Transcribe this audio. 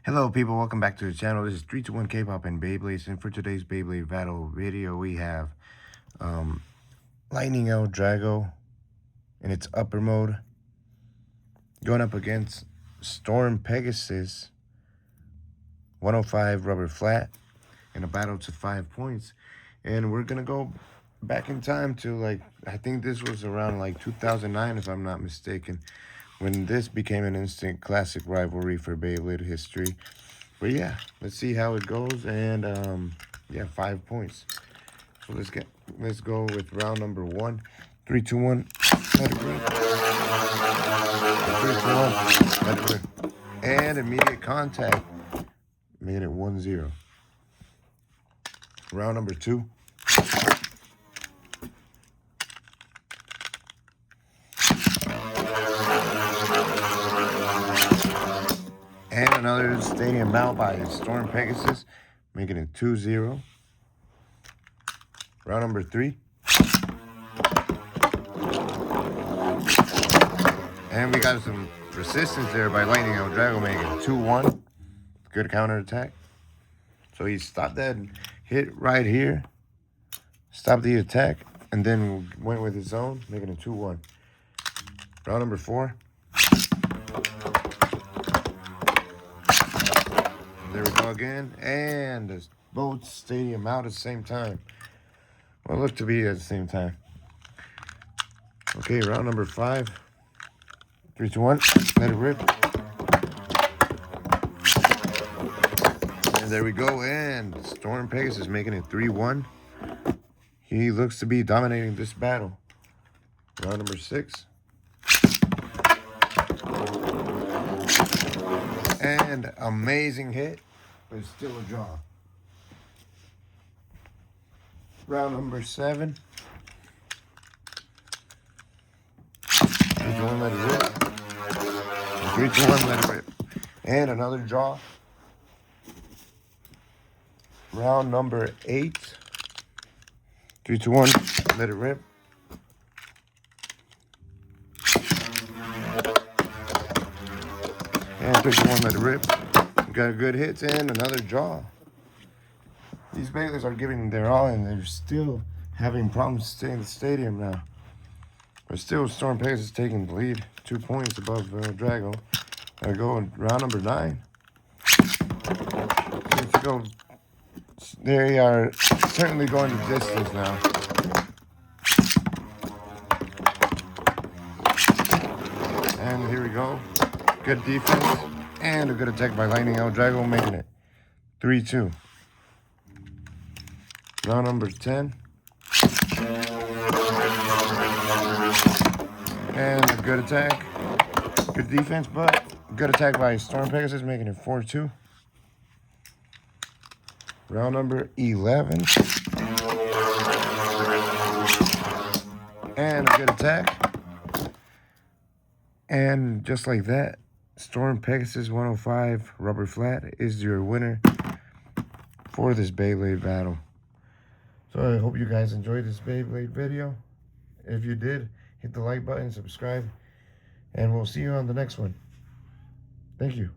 Hello people, welcome back to the channel. This is 321 K-Pop and Beyblades, and for today's Beyblade battle video we have Lightning L-Drago in its upper mode going up against Storm Pegasus 105 rubber flat in a battle to 5 points. And we're gonna go back in time to I think this was around 2009 if I'm not mistaken, when this became an instant classic rivalry for Beyblade history. But yeah, let's see how it goes. And yeah, 5 points. So let's go with round number 1. 3, 2, 1, let it rip. 3, 2, 1, let it rip. And immediate contact made it 1-0. Round number 2. And another stadium out by Storm Pegasus, making it 2-0. Round number 3. And we got some resistance there by Lightning L-Drago, making it 2-1. Good counterattack. So he stopped that hit right here, stopped the attack, and then went with his own, making it 2-1. Round number 4. There we go again, and both stadium out at the same time. Well, it looked to be at the same time. Okay, round number 5. 3, 2, 1, let it rip. And there we go, and Storm Pegasus making it 3-1. He looks to be dominating this battle. Round number 6. And amazing hit, but still a draw. Round number 7. 3, 2, 1, let it rip. 3, 2, 1, let it rip. And another draw. Round number 8. 3, 2, 1, let it rip. And 3, 2, 1, let it rip. Got good hits and another draw. These Beyblades are giving their all, and they're still having problems staying in the stadium now. But still, Storm Pegasus taking the lead, 2 points above Drago. I go in round number 9. Let's go. They are certainly going the distance now. And here we go. Good defense and a good attack by Lightning L-Drago, making it 3-2. Round number 10. And a good attack. Good defense, but good attack by Storm Pegasus, making it 4-2. Round number 11. And a good attack. And just like that, Storm Pegasus 105 rubber flat is your winner for this Beyblade battle. So I hope you guys enjoyed this Beyblade video. If you did, hit the like button, subscribe, and we'll see you on the next one. Thank you.